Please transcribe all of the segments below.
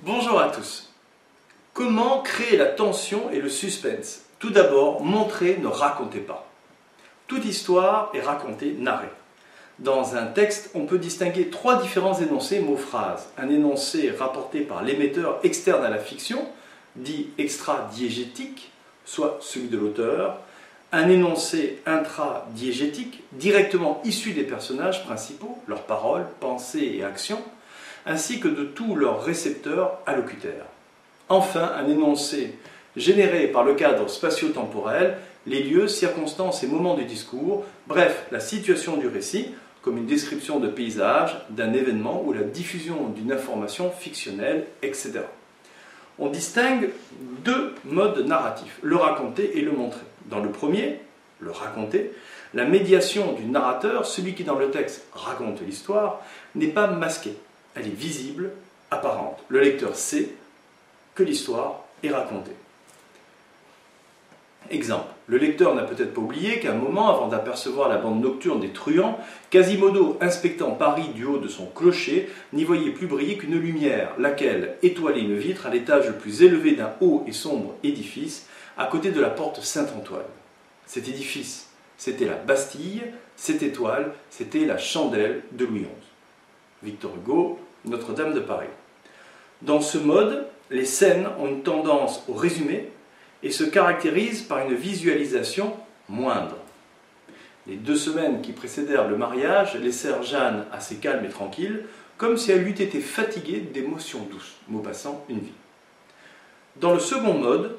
Bonjour à tous. Comment créer la tension et le suspense? Tout d'abord, montrer, ne racontez pas. Toute histoire est racontée, narrée. Dans un texte, on peut distinguer trois différents énoncés mots-phrases. Un énoncé rapporté par l'émetteur externe à la fiction, dit extra-diégétique, soit celui de l'auteur. Un énoncé intra-diégétique, directement issu des personnages principaux, leurs paroles, pensées et actions, ainsi que de tous leurs récepteurs allocuteurs. Enfin, un énoncé généré par le cadre spatio-temporel, les lieux, circonstances et moments du discours, bref, la situation du récit, comme une description de paysage, d'un événement ou la diffusion d'une information fictionnelle, etc. On distingue deux modes narratifs, le raconter et le montrer. Dans le premier, le raconter, la médiation du narrateur, celui qui dans le texte raconte l'histoire, n'est pas masquée. Elle est visible, apparente. Le lecteur sait que l'histoire est racontée. Exemple, le lecteur n'a peut-être pas oublié qu'à un moment, avant d'apercevoir la bande nocturne des truands, Quasimodo, inspectant Paris du haut de son clocher, n'y voyait plus briller qu'une lumière, laquelle étoilait une vitre à l'étage le plus élevé d'un haut et sombre édifice, à côté de la porte Saint-Antoine. Cet édifice, c'était la Bastille, cette étoile, c'était la chandelle de Louis XI. Victor Hugo, Notre-Dame de Paris. Dans ce mode, les scènes ont une tendance au résumé et se caractérisent par une visualisation moindre. Les 2 semaines qui précédèrent le mariage laissèrent Jeanne assez calme et tranquille, comme si elle eût été fatiguée d'émotions douces, Maupassant, Une vie. Dans le second mode,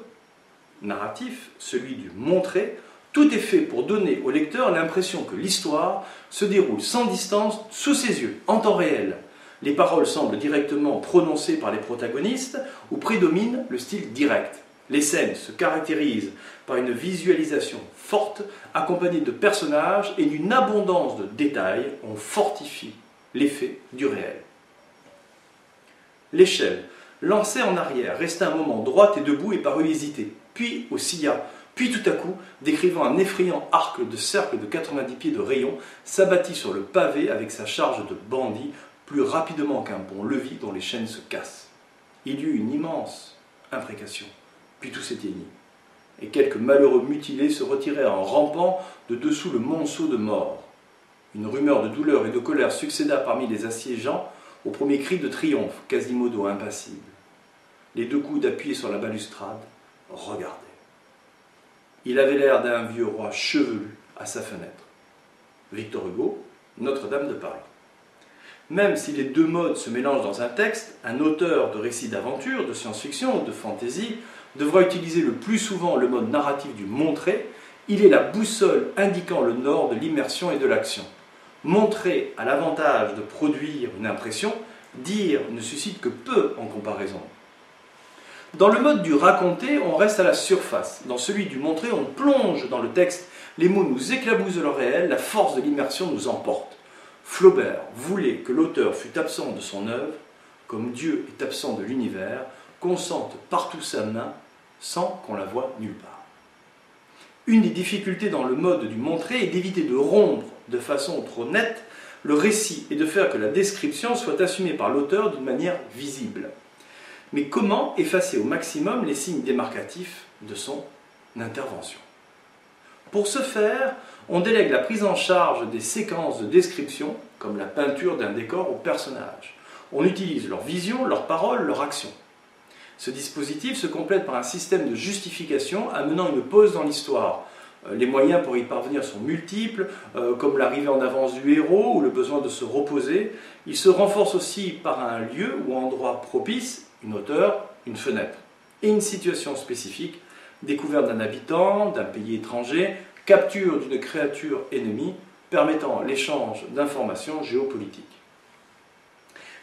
narratif, celui du montrer, tout est fait pour donner au lecteur l'impression que l'histoire se déroule sans distance sous ses yeux, en temps réel. Les paroles semblent directement prononcées par les protagonistes ou prédomine le style direct. Les scènes se caractérisent par une visualisation forte, accompagnée de personnages et d'une abondance de détails. On fortifie l'effet du réel. L'échelle, lancée en arrière, resta un moment droite et debout et parut hésiter, puis oscilla. Puis tout à coup, décrivant un effrayant arc de cercle de 90 pieds de rayon, s'abattit sur le pavé avec sa charge de bandits, plus rapidement qu'un bon levis dont les chaînes se cassent. Il y eut une immense imprécation, puis tout s'éteignit, et quelques malheureux mutilés se retirèrent en rampant de dessous le monceau de morts. Une rumeur de douleur et de colère succéda parmi les assiégeants au premier cri de triomphe, Quasimodo impassible. Les 2 coudes appuyés sur la balustrade regardaient. Il avait l'air d'un vieux roi chevelu à sa fenêtre. Victor Hugo, Notre-Dame de Paris. Même si les 2 modes se mélangent dans un texte, un auteur de récits d'aventure, de science-fiction ou de fantasy devra utiliser le plus souvent le mode narratif du montrer. Il est la boussole indiquant le nord de l'immersion et de l'action. Montrer a l'avantage de produire une impression, dire ne suscite que peu en comparaison. Dans le mode du raconter, on reste à la surface. Dans celui du montrer, on plonge dans le texte. Les mots nous éclaboussent de leur réel, la force de l'immersion nous emporte. Flaubert voulait que l'auteur fût absent de son œuvre, comme Dieu est absent de l'univers, qu'on sente partout sa main, sans qu'on la voie nulle part. Une des difficultés dans le mode du montrer est d'éviter de rompre de façon trop nette le récit et de faire que la description soit assumée par l'auteur d'une manière visible. Mais comment effacer au maximum les signes démarcatifs de son intervention? Pour ce faire, on délègue la prise en charge des séquences de description, comme la peinture d'un décor aux personnages. On utilise leur vision, leurs paroles, leur action. Ce dispositif se complète par un système de justification amenant une pause dans l'histoire. Les moyens pour y parvenir sont multiples, comme l'arrivée en avance du héros ou le besoin de se reposer. Il se renforce aussi par un lieu ou endroit propice, une hauteur, une fenêtre, et une situation spécifique, découverte d'un habitant, d'un pays étranger, capture d'une créature ennemie, permettant l'échange d'informations géopolitiques.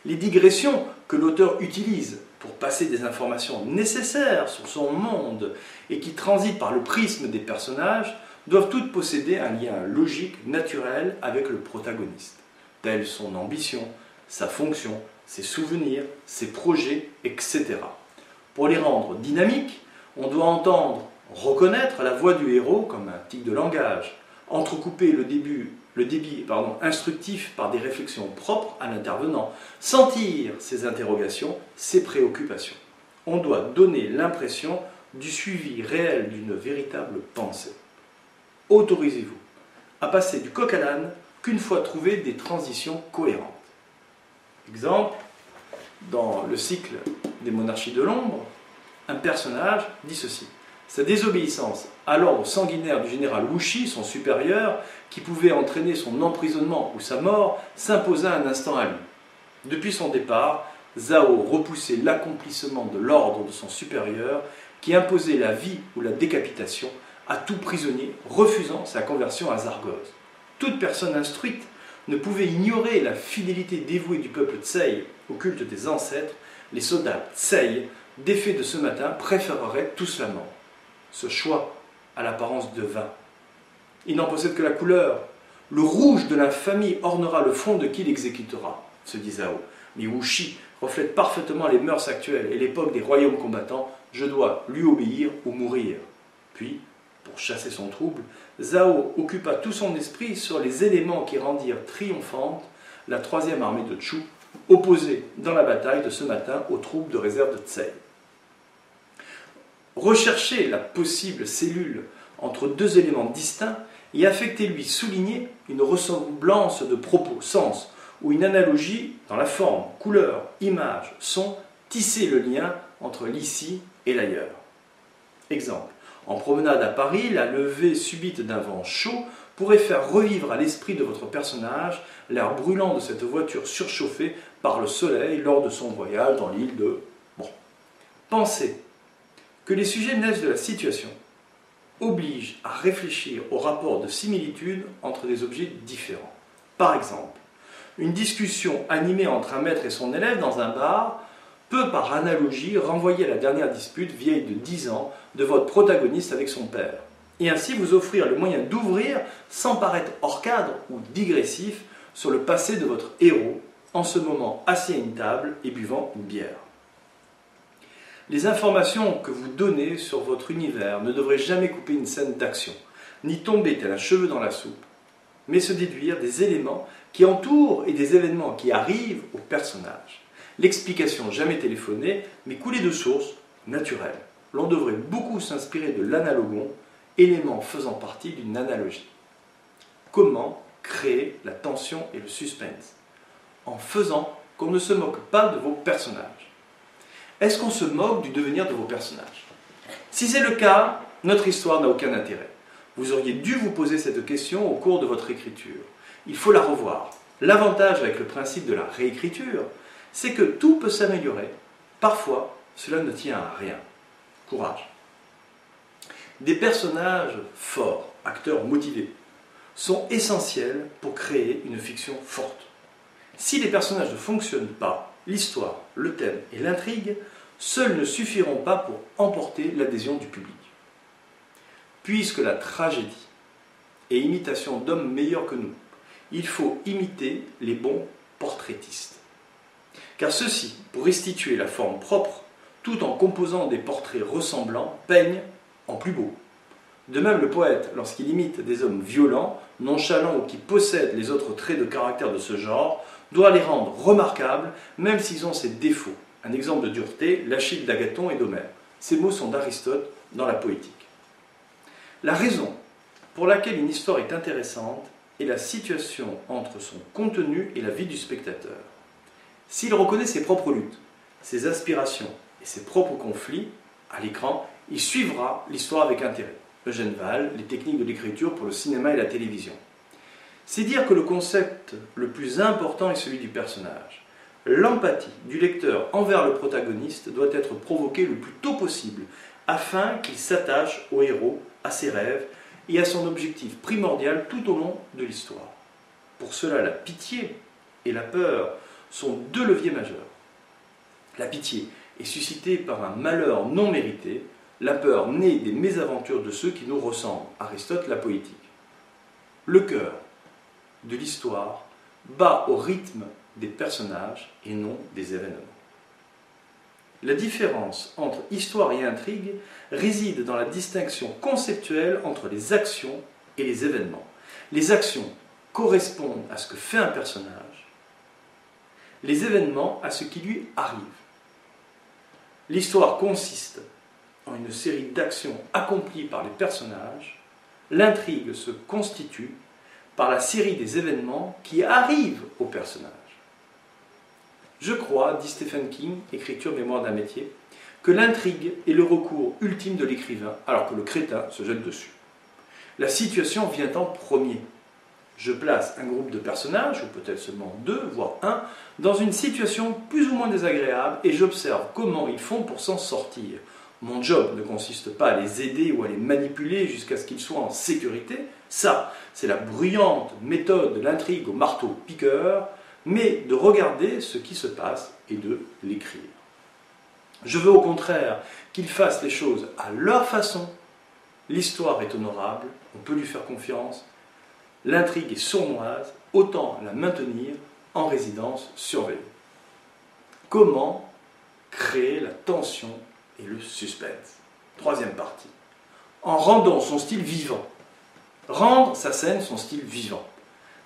Les digressions que l'auteur utilise pour passer des informations nécessaires sur son monde et qui transitent par le prisme des personnages doivent toutes posséder un lien logique, naturel avec le protagoniste, telle son ambition, sa fonction, ses souvenirs, ses projets, etc. Pour les rendre dynamiques, on doit entendre, reconnaître la voix du héros comme un tic de langage, entrecouper le le débit instructif par des réflexions propres à l'intervenant, sentir ses interrogations, ses préoccupations. On doit donner l'impression du suivi réel d'une véritable pensée. Autorisez-vous à passer du coq à l'âne qu'une fois trouvées des transitions cohérentes. Exemple, dans le cycle des monarchies de l'ombre, un personnage dit ceci. Sa désobéissance à l'ordre sanguinaire du général Wuxi, son supérieur, qui pouvait entraîner son emprisonnement ou sa mort, s'imposa un instant à lui. Depuis son départ, Zhao repoussait l'accomplissement de l'ordre de son supérieur, qui imposait la vie ou la décapitation à tout prisonnier, refusant sa conversion à Zargoz. Toute personne instruite ne pouvait ignorer la fidélité dévouée du peuple Tsei au culte des ancêtres. Les soldats Tsei, défaits de ce matin, préféreraient tous la mort. Ce choix a l'apparence de vain. Il n'en possède que la couleur. Le rouge de l'infamie ornera le front de qui l'exécutera, se dit Zhao. Mais Wuxi reflète parfaitement les mœurs actuelles et l'époque des royaumes combattants. Je dois lui obéir ou mourir. Puis, pour chasser son trouble, Zhao occupa tout son esprit sur les éléments qui rendirent triomphante la troisième armée de Chu, opposée dans la bataille de ce matin aux troupes de réserve de Tsei. Rechercher la possible cellule entre deux éléments distincts et affecter-lui souligner une ressemblance de propos, sens, ou une analogie dans la forme, couleur, image, son, tisser le lien entre l'ici et l'ailleurs. Exemple, en promenade à Paris, la levée subite d'un vent chaud pourrait faire revivre à l'esprit de votre personnage l'air brûlant de cette voiture surchauffée par le soleil lors de son voyage dans l'île de... Pensez que les sujets naissent de la situation, obligent à réfléchir au rapport de similitude entre des objets différents. Par exemple, une discussion animée entre un maître et son élève dans un bar peut par analogie renvoyer à la dernière dispute vieille de 10 ans de votre protagoniste avec son père, et ainsi vous offrir le moyen d'ouvrir sans paraître hors cadre ou digressif sur le passé de votre héros, en ce moment assis à une table et buvant une bière. Les informations que vous donnez sur votre univers ne devraient jamais couper une scène d'action, ni tomber tel un cheveu dans la soupe, mais se déduire des éléments qui entourent et des événements qui arrivent au personnage. L'explication jamais téléphonée, mais coulée de source naturelle. L'on devrait beaucoup s'inspirer de l'analogon, élément faisant partie d'une analogie. Comment créer la tension et le suspense? En faisant qu'on ne se moque pas de vos personnages. Est-ce qu'on se moque du devenir de vos personnages? Si c'est le cas, notre histoire n'a aucun intérêt. Vous auriez dû vous poser cette question au cours de votre écriture. Il faut la revoir. L'avantage avec le principe de la réécriture, c'est que tout peut s'améliorer. Parfois, cela ne tient à rien. Courage. Des personnages forts, acteurs motivés, sont essentiels pour créer une fiction forte. Si les personnages ne fonctionnent pas, l'histoire, le thème et l'intrigue, seuls ne suffiront pas pour emporter l'adhésion du public. Puisque la tragédie est imitation d'hommes meilleurs que nous, il faut imiter les bons portraitistes. Car ceux-ci, pour restituer la forme propre, tout en composant des portraits ressemblants, peignent en plus beau. De même, le poète, lorsqu'il imite des hommes violents, nonchalants ou qui possèdent les autres traits de caractère de ce genre, doit les rendre remarquables, même s'ils ont ses défauts. Un exemple de dureté, l'Achille d'Agathon et d'Homère. Ces mots sont d'Aristote dans la Poétique. La raison pour laquelle une histoire est intéressante est la situation entre son contenu et la vie du spectateur. S'il reconnaît ses propres luttes, ses aspirations et ses propres conflits à l'écran, il suivra l'histoire avec intérêt. Eugène Val, les techniques de l'écriture pour le cinéma et la télévision. C'est dire que le concept le plus important est celui du personnage. L'empathie du lecteur envers le protagoniste doit être provoquée le plus tôt possible afin qu'il s'attache au héros, à ses rêves et à son objectif primordial tout au long de l'histoire. Pour cela, la pitié et la peur sont deux leviers majeurs. La pitié est suscitée par un malheur non mérité, la peur née des mésaventures de ceux qui nous ressemblent. Aristote, la Poétique. Le cœur de l'histoire bat au rythme des personnages et non des événements. La différence entre histoire et intrigue réside dans la distinction conceptuelle entre les actions et les événements. Les actions correspondent à ce que fait un personnage, les événements à ce qui lui arrive. L'histoire consiste en une série d'actions accomplies par les personnages. L'intrigue se constitue par la série des événements qui arrivent aux personnages. Je crois, dit Stephen King, écriture mémoire d'un métier, que l'intrigue est le recours ultime de l'écrivain, alors que le crétin se jette dessus. La situation vient en premier. Je place un groupe de personnages, ou peut-être seulement 2, voire 1, dans une situation plus ou moins désagréable et j'observe comment ils font pour s'en sortir. Mon job ne consiste pas à les aider ou à les manipuler jusqu'à ce qu'ils soient en sécurité. Ça, c'est la bruyante méthode de l'intrigue au marteau-piqueur, mais de regarder ce qui se passe et de l'écrire. Je veux au contraire qu'ils fassent les choses à leur façon. L'histoire est honorable, on peut lui faire confiance. L'intrigue est sournoise, autant la maintenir en résidence surveillée. Comment créer la tension et le suspense? Troisième partie. En rendant son style vivant. Rendre sa scène son style vivant.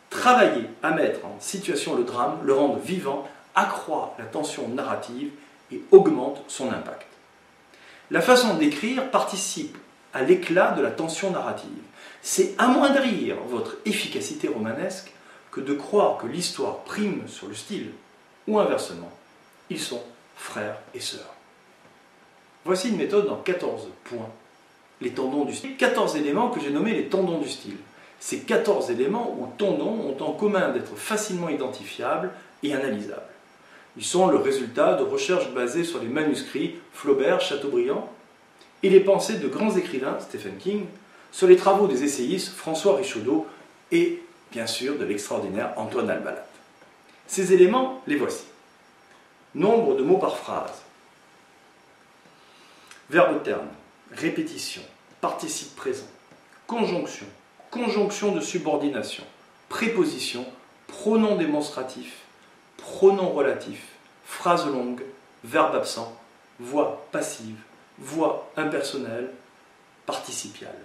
Travailler à mettre en situation le drame, le rendre vivant, accroît la tension narrative et augmente son impact. La façon d'écrire participe à l'éclat de la tension narrative. C'est amoindrir votre efficacité romanesque que de croire que l'histoire prime sur le style, ou inversement. Ils sont frères et sœurs. Voici une méthode en 14 points. Les tendons du style. 14 éléments que j'ai nommés les tendons du style. Ces 14 éléments ou tendons ont en commun d'être facilement identifiables et analysables. Ils sont le résultat de recherches basées sur les manuscrits Flaubert, Chateaubriand et les pensées de grands écrivains, Stephen King, sur les travaux des essayistes François Richaudot et, bien sûr, de l'extraordinaire Antoine Albalat. Ces éléments, les voici. Nombre de mots par phrase. Verbe terme, répétition, participe présent, conjonction, conjonction de subordination, préposition, pronom démonstratif, pronom relatif, phrase longue, verbe absent, voix passive, voix impersonnelle, participiale.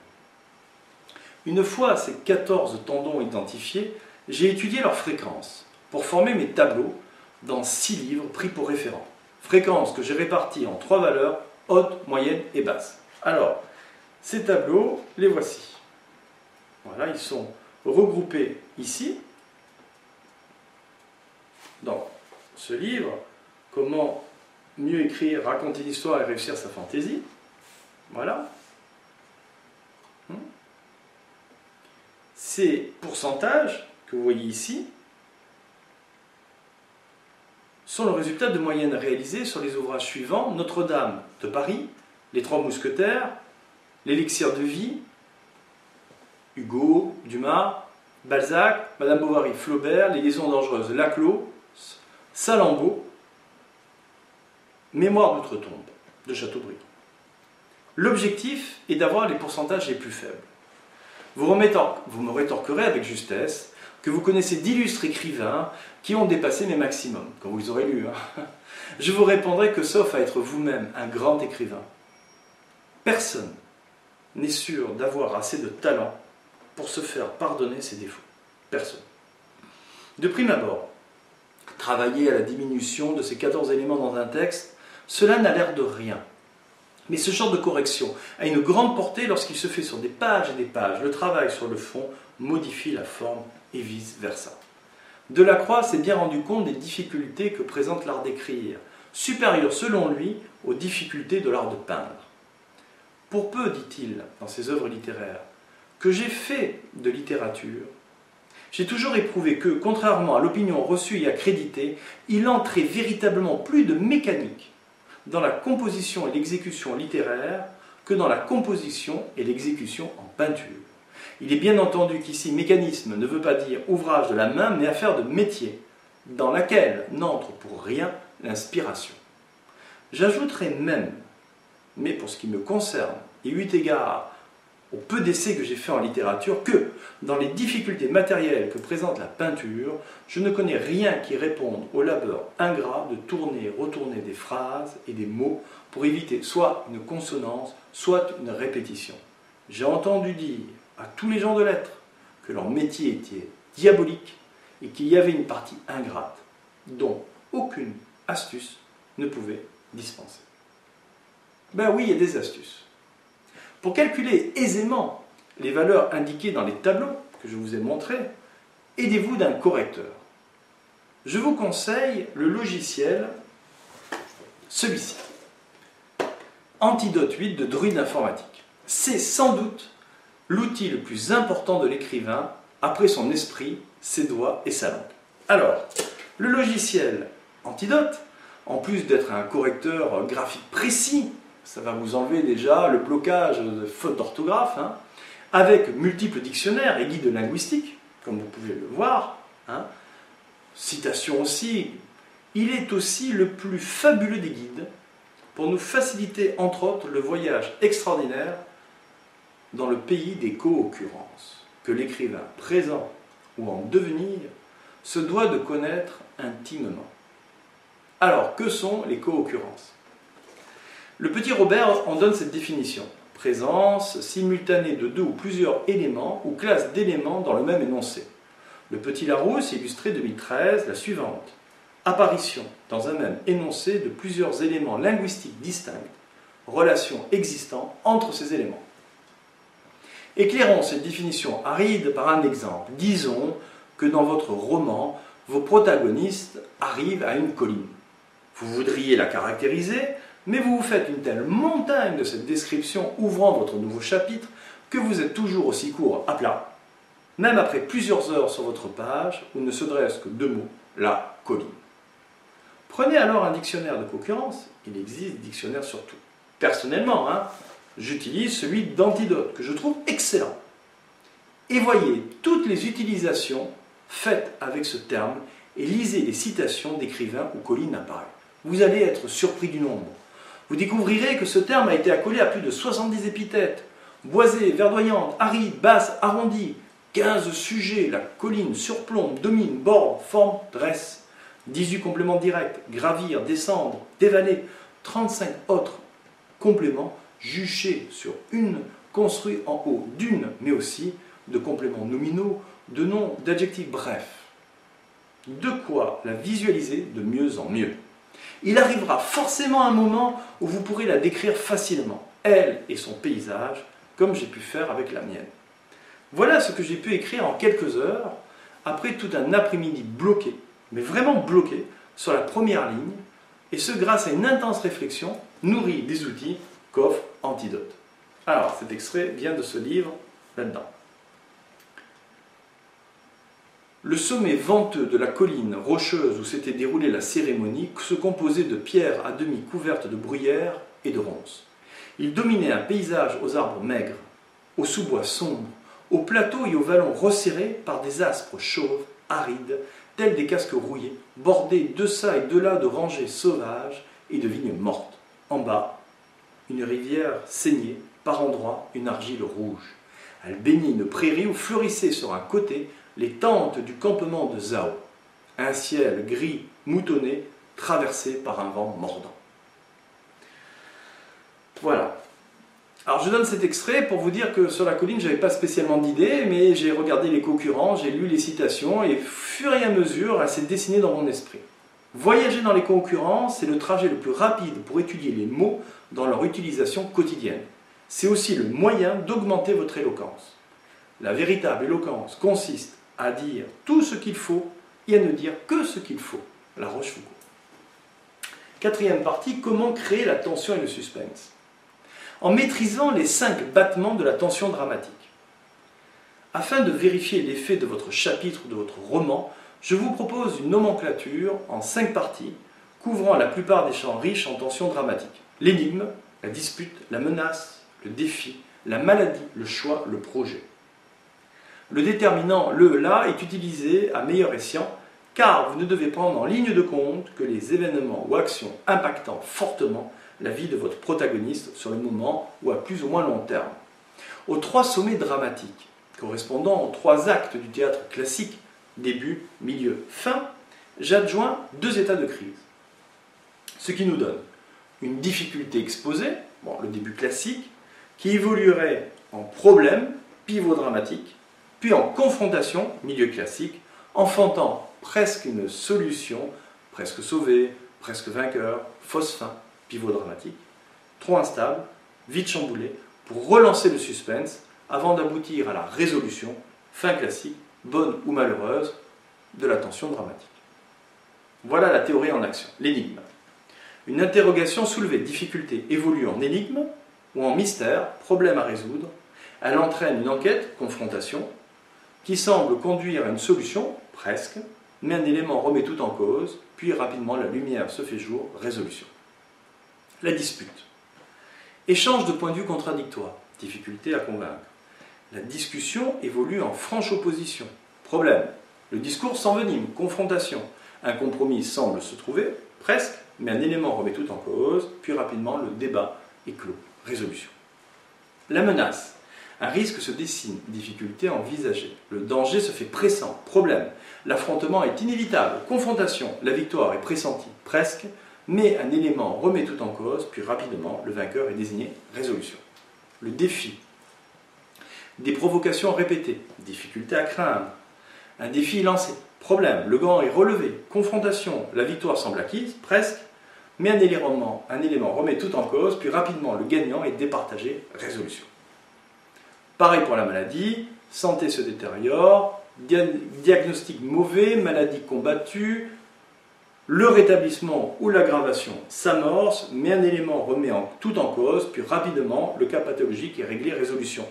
Une fois ces 14 tendons identifiés, j'ai étudié leur fréquence pour former mes tableaux dans 6 livres pris pour référent. Fréquence que j'ai répartie en 3 valeurs, haute, moyenne et basse. Alors, ces tableaux, les voici. Voilà, ils sont regroupés ici, dans ce livre, Comment mieux écrire, raconter l'histoire et réussir sa fantaisie. Voilà. Ces pourcentages que vous voyez ici sont le résultat de moyennes réalisées sur les ouvrages suivants: Notre-Dame de Paris, Les Trois Mousquetaires, L'Élixir de vie, Hugo, Dumas, Balzac, Madame Bovary, Flaubert, Les Liaisons dangereuses, Laclos, Salammbô, Mémoire d'outre-tombe de Chateaubriand. L'objectif est d'avoir les pourcentages les plus faibles. Vous me rétorquerez avec justesse que vous connaissez d'illustres écrivains qui ont dépassé mes maximums, quand vous les aurez lus. Je vous répondrai que sauf à être vous-même un grand écrivain, personne n'est sûr d'avoir assez de talent pour se faire pardonner ses défauts. Personne. De prime abord, travailler à la diminution de ces 14 éléments dans un texte, cela n'a l'air de rien. Mais ce genre de correction a une grande portée lorsqu'il se fait sur des pages et des pages. Le travail sur le fond modifie la forme et vice-versa. Delacroix s'est bien rendu compte des difficultés que présente l'art d'écrire, supérieures selon lui aux difficultés de l'art de peindre. Pour peu, dit-il dans ses œuvres littéraires, que j'ai fait de littérature, j'ai toujours éprouvé que, contrairement à l'opinion reçue et accréditée, il entrait véritablement plus de mécanique dans la composition et l'exécution littéraire que dans la composition et l'exécution en peinture. Il est bien entendu qu'ici, mécanisme ne veut pas dire ouvrage de la main, mais affaire de métier, dans laquelle n'entre pour rien l'inspiration. J'ajouterai même, mais pour ce qui me concerne, et eu égard au peu d'essais que j'ai fait en littérature, que dans les difficultés matérielles que présente la peinture, je ne connais rien qui réponde au labeur ingrat de tourner et retourner des phrases et des mots pour éviter soit une consonance, soit une répétition. J'ai entendu dire à tous les gens de lettres que leur métier était diabolique et qu'il y avait une partie ingrate dont aucune astuce ne pouvait dispenser. Ben oui, il y a des astuces. Pour calculer aisément les valeurs indiquées dans les tableaux que je vous ai montrés, aidez-vous d'un correcteur. Je vous conseille le logiciel, celui-ci, Antidote 8 de Druide Informatique. C'est sans doute l'outil le plus important de l'écrivain après son esprit, ses doigts et sa langue. Alors, le logiciel Antidote, en plus d'être un correcteur graphique précis, ça va vous enlever déjà le blocage de fautes d'orthographe, avec multiples dictionnaires et guides linguistiques, comme vous pouvez le voir, citations aussi. Il est aussi le plus fabuleux des guides pour nous faciliter, entre autres, le voyage extraordinaire dans le pays des co-occurrences, que l'écrivain présent ou en devenir se doit de connaître intimement. Alors, que sont les co-occurrences? Le petit Robert en donne cette définition. Présence simultanée de deux ou plusieurs éléments ou classes d'éléments dans le même énoncé. Le petit Larousse, illustré 2013, la suivante. Apparition dans un même énoncé de plusieurs éléments linguistiques distincts, relations existant entre ces éléments. Éclairons cette définition aride par un exemple. Disons que dans votre roman, vos protagonistes arrivent à une colline. Vous voudriez la caractériser, mais vous vous faites une telle montagne de cette description ouvrant votre nouveau chapitre que vous êtes toujours aussi court à plat, même après plusieurs heures sur votre page où ne se dresse que deux mots, la colline. Prenez alors un dictionnaire de concurrence, il existe des dictionnaires sur tout. Personnellement, j'utilise celui d'Antidote, que je trouve excellent. Et voyez toutes les utilisations faites avec ce terme et lisez les citations d'écrivains où colline apparaît. Vous allez être surpris du nombre. Vous découvrirez que ce terme a été accolé à plus de 70 épithètes. Boisée, verdoyante, aride, basse, arrondie. 15 sujets, la colline surplombe, domine, borde, forme, dresse. 18 compléments directs, gravir, descendre, dévaler. 35 autres compléments juchés sur une, construits en haut d'une, mais aussi de compléments nominaux, de noms, d'adjectifs, bref. De quoi la visualiser de mieux en mieux. Il arrivera forcément un moment où vous pourrez la décrire facilement, elle et son paysage, comme j'ai pu faire avec la mienne. Voilà ce que j'ai pu écrire en quelques heures, après tout un après-midi bloqué, mais vraiment bloqué, sur la première ligne, et ce grâce à une intense réflexion nourrie des outils qu'offre Antidote. Alors, cet extrait vient de ce livre, là-dedans. Le sommet venteux de la colline rocheuse où s'était déroulée la cérémonie se composait de pierres à demi couvertes de bruyère et de ronces. Il dominait un paysage aux arbres maigres, aux sous-bois sombres, aux plateaux et aux vallons resserrés par des aspres chauves, arides, tels des casques rouillés, bordés deçà et delà de rangées sauvages et de vignes mortes. En bas, une rivière saignait, par endroits une argile rouge. Elle baignait une prairie où fleurissaient sur un côté les tentes du campement de Zao, un ciel gris moutonné traversé par un vent mordant. Voilà. Alors je donne cet extrait pour vous dire que sur la colline, je n'avais pas spécialement d'idée, mais j'ai regardé les concurrents, j'ai lu les citations, et au fur et à mesure, elle s'est dessinée dans mon esprit. Voyager dans les concurrents, c'est le trajet le plus rapide pour étudier les mots dans leur utilisation quotidienne. C'est aussi le moyen d'augmenter votre éloquence. La véritable éloquence consiste à dire tout ce qu'il faut et à ne dire que ce qu'il faut. La Rochefoucauld. Quatrième partie, comment créer la tension et le suspense. En maîtrisant les 5 battements de la tension dramatique. Afin de vérifier l'effet de votre chapitre ou de votre roman, je vous propose une nomenclature en 5 parties, couvrant la plupart des champs riches en tension dramatique. L'énigme, la dispute, la menace, le défi, la maladie, le choix, le projet. Le déterminant le là est utilisé à meilleur escient, car vous ne devez prendre en ligne de compte que les événements ou actions impactant fortement la vie de votre protagoniste sur le moment ou à plus ou moins long terme. Aux 3 sommets dramatiques, correspondant aux 3 actes du théâtre classique, début, milieu, fin, j'adjoins 2 états de crise. Ce qui nous donne une difficulté exposée, le début classique, qui évoluerait en problème, pivot dramatique, puis en confrontation, milieu classique, enfantant presque une solution, presque sauvé, presque vainqueur, fausse fin, pivot dramatique, trop instable, vite chamboulé, pour relancer le suspense avant d'aboutir à la résolution, fin classique, bonne ou malheureuse, de la tension dramatique. Voilà la théorie en action, l'énigme. Une interrogation soulevée, difficulté, évolue en énigme ou en mystère, problème à résoudre. Elle entraîne une enquête, confrontation, qui semble conduire à une solution, presque, mais un élément remet tout en cause, puis rapidement la lumière se fait jour, résolution. La dispute. Échange de points de vue contradictoires, difficulté à convaincre. La discussion évolue en franche opposition. Problème. Le discours s'envenime, confrontation. Un compromis semble se trouver, presque, mais un élément remet tout en cause, puis rapidement le débat est clos, résolution. La menace. Un risque se dessine, difficulté à envisager. Le danger se fait pressant, problème. L'affrontement est inévitable, confrontation. La victoire est pressentie, presque, mais un élément remet tout en cause, puis rapidement le vainqueur est désigné, résolution. Le défi. Des provocations répétées, difficulté à craindre. Un défi lancé, problème, le gant est relevé, confrontation, la victoire semble acquise, presque, mais un élément remet tout en cause, puis rapidement le gagnant est départagé, résolution. Pareil pour la maladie, santé se détériore, diagnostic mauvais, maladie combattue, le rétablissement ou l'aggravation s'amorce, mais un élément remet tout en cause, puis rapidement le cas pathologique est réglé, résolution.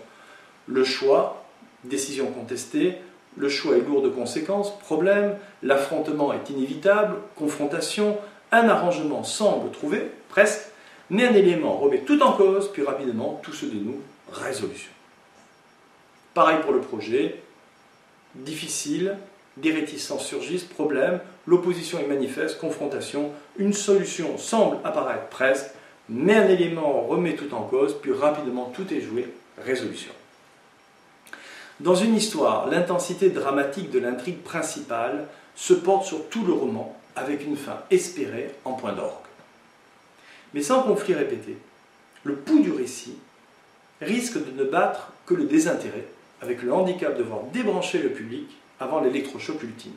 Le choix, décision contestée, le choix est lourd de conséquences, problème, l'affrontement est inévitable, confrontation, un arrangement semble trouvé, presque, mais un élément remet tout en cause, puis rapidement tout se dénoue, résolution. Pareil pour le projet, difficile, des réticences surgissent, problème, l'opposition est manifeste, confrontation, une solution semble apparaître presque, mais un élément remet tout en cause, puis rapidement tout est joué, résolution. Dans une histoire, l'intensité dramatique de l'intrigue principale se porte sur tout le roman, avec une fin espérée en point d'orgue. Mais sans conflit répété, le pouls du récit risque de ne battre que le désintérêt, avec le handicap de voir débrancher le public avant l'électrochoc ultime.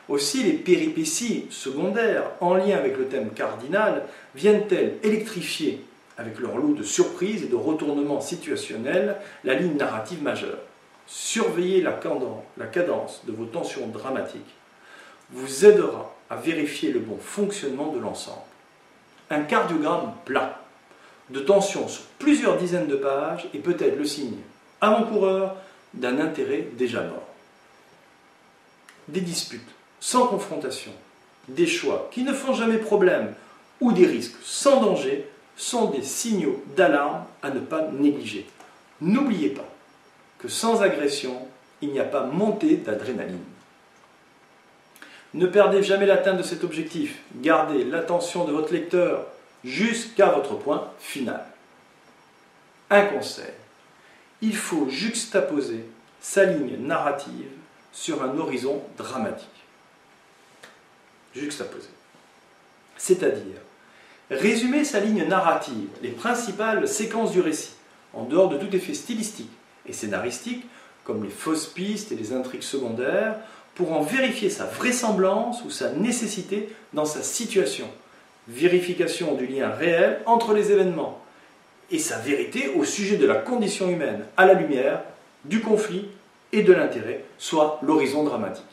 Aussi, les péripéties secondaires, en lien avec le thème cardinal, viennent-elles électrifier, avec leur lot de surprises et de retournements situationnels, la ligne narrative majeure. Surveiller la cadence de vos tensions dramatiques vous aidera à vérifier le bon fonctionnement de l'ensemble. Un cardiogramme plat, de tension sur plusieurs dizaines de pages, est peut-être le signe avant-coureur d'un intérêt déjà mort. Des disputes sans confrontation, des choix qui ne font jamais problème ou des risques sans danger sont des signaux d'alarme à ne pas négliger. N'oubliez pas que sans agression, il n'y a pas montée d'adrénaline. Ne perdez jamais l'atteinte de cet objectif. Gardez l'attention de votre lecteur jusqu'à votre point final. Un conseil. Il faut juxtaposer sa ligne narrative sur un horizon dramatique. Juxtaposer. C'est-à-dire résumer sa ligne narrative, les principales séquences du récit, en dehors de tout effet stylistique et scénaristique, comme les fausses pistes et les intrigues secondaires, pour en vérifier sa vraisemblance ou sa nécessité dans sa situation. Vérification du lien réel entre les événements et sa vérité au sujet de la condition humaine à la lumière du conflit et de l'intérêt, soit l'horizon dramatique.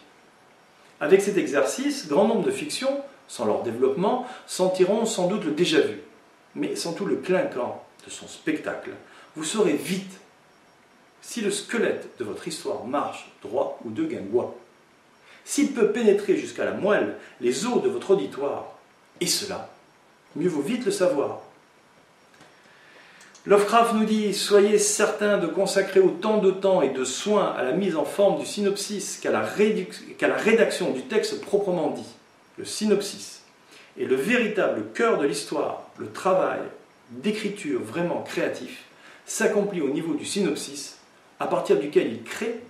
Avec cet exercice, grand nombre de fictions, sans leur développement, sentiront sans doute le déjà-vu, mais sans tout le clinquant de son spectacle. Vous saurez vite si le squelette de votre histoire marche droit ou de guingois, s'il peut pénétrer jusqu'à la moelle les os de votre auditoire, et cela, mieux vaut vite le savoir. Lovecraft nous dit « Soyez certains de consacrer autant de temps et de soins à la mise en forme du synopsis qu'à la rédaction du texte proprement dit. Le synopsis est le véritable cœur de l'histoire. Le travail d'écriture vraiment créatif s'accomplit au niveau du synopsis, à partir duquel il crée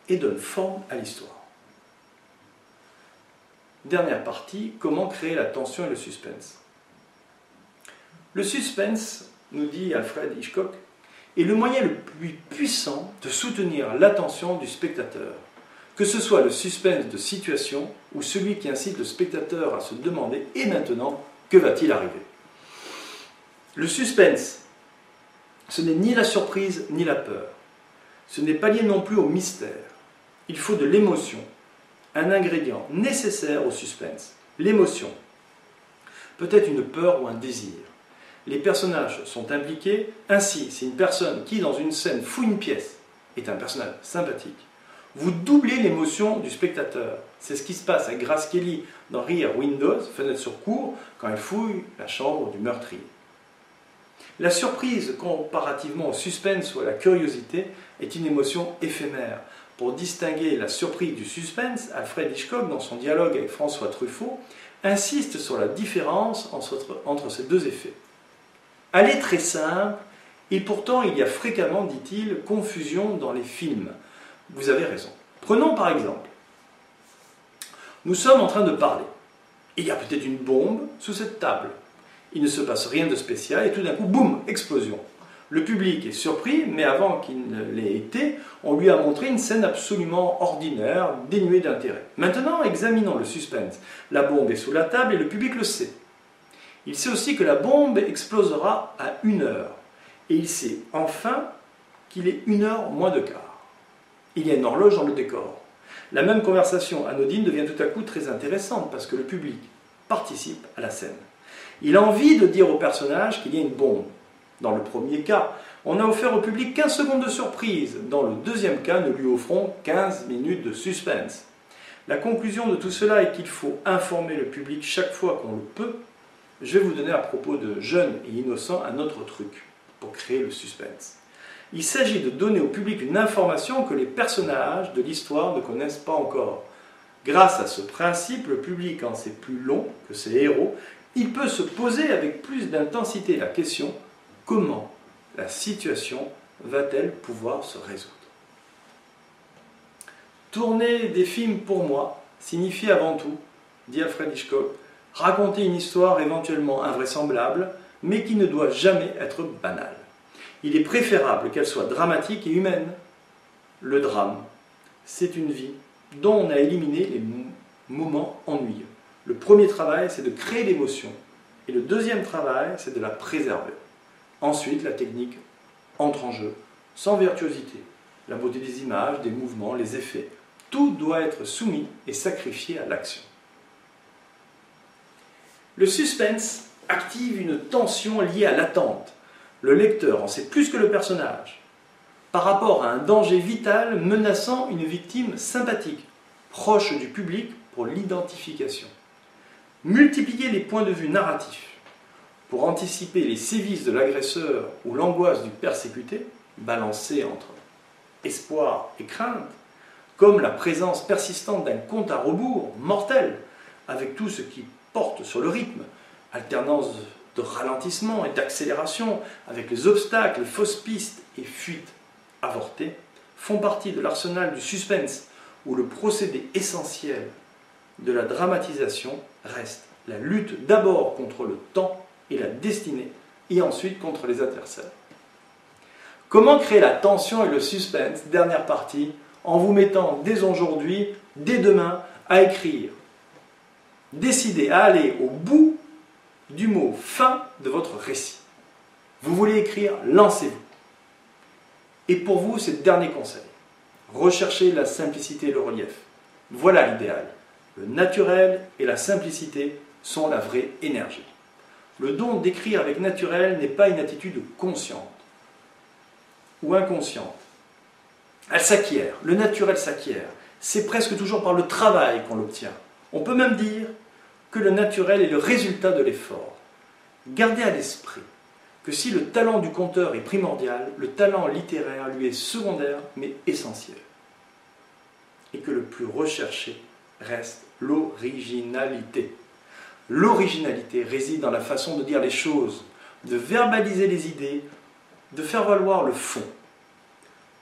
et donne forme à l'histoire. » Dernière partie, comment créer la tension et le suspense. Le suspense, nous dit Alfred Hitchcock, est le moyen le plus puissant de soutenir l'attention du spectateur, que ce soit le suspense de situation ou celui qui incite le spectateur à se demander « et maintenant, que va-t-il arriver ?» Le suspense, ce n'est ni la surprise ni la peur. Ce n'est pas lié non plus au mystère. Il faut de l'émotion, un ingrédient nécessaire au suspense. L'émotion, peut-être une peur ou un désir. Les personnages sont impliqués, ainsi c'est une personne qui dans une scène fouille une pièce, est un personnage sympathique. Vous doublez l'émotion du spectateur. C'est ce qui se passe à Grace Kelly dans Rear Window, Fenêtre sur cour, quand elle fouille la chambre du meurtrier. La surprise, comparativement au suspense ou à la curiosité, est une émotion éphémère. Pour distinguer la surprise du suspense, Alfred Hitchcock, dans son dialogue avec François Truffaut, insiste sur la différence entre ces deux effets. Elle est très simple, et pourtant il y a fréquemment, dit-il, confusion dans les films. Vous avez raison. Prenons par exemple, nous sommes en train de parler. Il y a peut-être une bombe sous cette table. Il ne se passe rien de spécial et tout d'un coup, boum, explosion. Le public est surpris, mais avant qu'il ne l'ait été, on lui a montré une scène absolument ordinaire, dénuée d'intérêt. Maintenant, examinons le suspense. La bombe est sous la table et le public le sait. Il sait aussi que la bombe explosera à 1h. Et il sait enfin qu'il est 1h moins de quart. Il y a une horloge dans le décor. La même conversation anodine devient tout à coup très intéressante parce que le public participe à la scène. Il a envie de dire au personnage qu'il y a une bombe. Dans le premier cas, on a offert au public 15 secondes de surprise. Dans le deuxième cas, nous lui offrons 15 minutes de suspense. La conclusion de tout cela est qu'il faut informer le public chaque fois qu'on le peut. Je vais vous donner à propos de Jeunes et Innocents un autre truc pour créer le suspense. Il s'agit de donner au public une information que les personnages de l'histoire ne connaissent pas encore. Grâce à ce principe, le public, quand c'est plus long que ses héros, il peut se poser avec plus d'intensité la question « Comment la situation va-t-elle pouvoir se résoudre ?» Tourner des films pour moi signifie avant tout, dit Alfred Hitchcock, raconter une histoire éventuellement invraisemblable, mais qui ne doit jamais être banale. Il est préférable qu'elle soit dramatique et humaine. Le drame, c'est une vie dont on a éliminé les moments ennuyeux. Le premier travail, c'est de créer l'émotion, et le deuxième travail, c'est de la préserver. Ensuite, la technique entre en jeu, sans virtuosité. La beauté des images, des mouvements, les effets, tout doit être soumis et sacrifié à l'action. Le suspense active une tension liée à l'attente. Le lecteur en sait plus que le personnage, par rapport à un danger vital menaçant une victime sympathique, proche du public pour l'identification. Multiplier les points de vue narratifs pour anticiper les sévices de l'agresseur ou l'angoisse du persécuté, balancée entre espoir et crainte, comme la présence persistante d'un compte à rebours mortel, avec tout ce qui porte sur le rythme, alternance de ralentissement et d'accélération, avec les obstacles, fausses pistes et fuites avortées, font partie de l'arsenal du suspense, où le procédé essentiel de la dramatisation reste la lutte d'abord contre le temps et la destinée, et ensuite contre les adversaires. Comment créer la tension et le suspense, dernière partie, en vous mettant dès aujourd'hui, dès demain, à écrire. Décidez à aller au bout du mot fin de votre récit. Vous voulez écrire, lancez-vous. Et pour vous, c'est le dernier conseil. Recherchez la simplicité et le relief. Voilà l'idéal. Le naturel et la simplicité sont la vraie énergie. Le don d'écrire avec naturel n'est pas une attitude consciente ou inconsciente. Elle s'acquiert, le naturel s'acquiert. C'est presque toujours par le travail qu'on l'obtient. On peut même dire que le naturel est le résultat de l'effort. Gardez à l'esprit que si le talent du conteur est primordial, le talent littéraire lui est secondaire mais essentiel. Et que le plus recherché reste l'originalité. L'originalité réside dans la façon de dire les choses, de verbaliser les idées, de faire valoir le fond.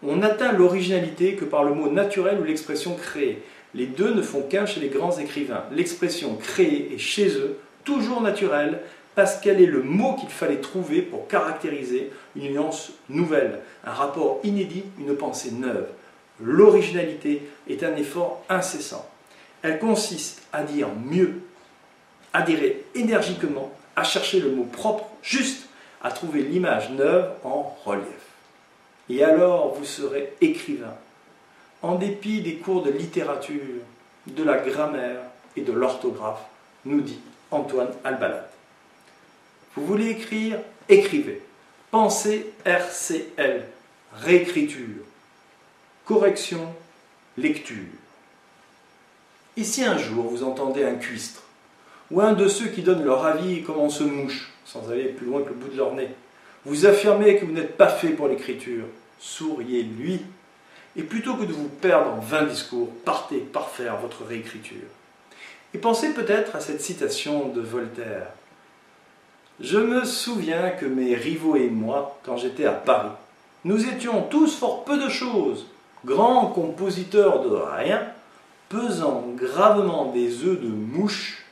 On n'atteint l'originalité que par le mot naturel ou l'expression créée. Les deux ne font qu'un chez les grands écrivains. L'expression créée est chez eux toujours naturelle, parce qu'elle est le mot qu'il fallait trouver pour caractériser une nuance nouvelle, un rapport inédit, une pensée neuve. L'originalité est un effort incessant. Elle consiste à dire mieux, à adhérer énergiquement, à chercher le mot propre, juste, à trouver l'image neuve en relief. Et alors vous serez écrivain, en dépit des cours de littérature, de la grammaire et de l'orthographe, nous dit Antoine Albalat. Vous voulez écrire? Écrivez. Pensez RCL, réécriture. Correction, lecture. Et si un jour vous entendez un cuistre, ou un de ceux qui donnent leur avis comme on se mouche, sans aller plus loin que le bout de leur nez, vous affirmez que vous n'êtes pas fait pour l'écriture, souriez-lui. Et plutôt que de vous perdre en vains discours, partez parfaire votre réécriture. Et pensez peut-être à cette citation de Voltaire. Je me souviens que mes rivaux et moi, quand j'étais à Paris, nous étions tous fort peu de choses, grands compositeurs de rien, pesant gravement des œufs de mouche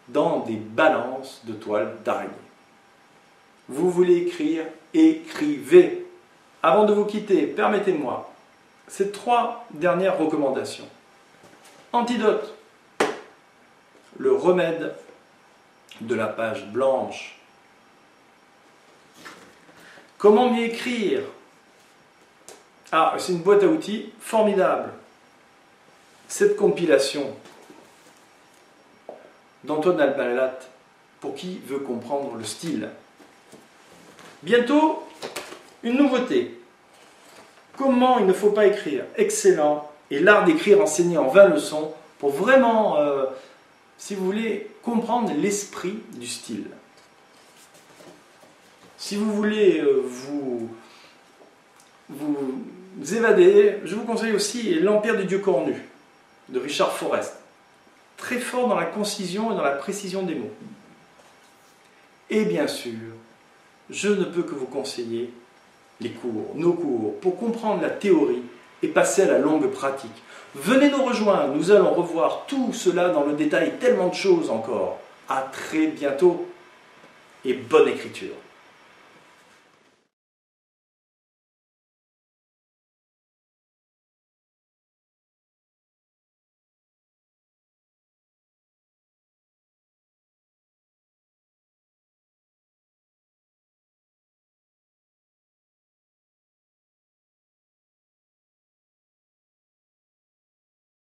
dans des balances de toile d'araignée. Vous voulez écrire? Écrivez. Avant de vous quitter, permettez-moi ces 3 dernières recommandations. Antidote. Le remède de la page blanche. Comment mieux écrire? Ah, c'est une boîte à outils formidable. Cette compilation d'Antoine Albalat, pour qui veut comprendre le style. Bientôt, une nouveauté. Comment il ne faut pas écrire? Excellent. Et l'art d'écrire enseigné en 20 leçons pour vraiment, si vous voulez, comprendre l'esprit du style. Si vous voulez vous évader, je vous conseille aussi L'Empire du Dieu cornu de Richard Forrest. Très fort dans la concision et dans la précision des mots. Et bien sûr, je ne peux que vous conseiller les cours, nos cours, pour comprendre la théorie et passer à la longue pratique. Venez nous rejoindre, nous allons revoir tout cela dans le détail, tellement de choses encore. À très bientôt et bonne écriture.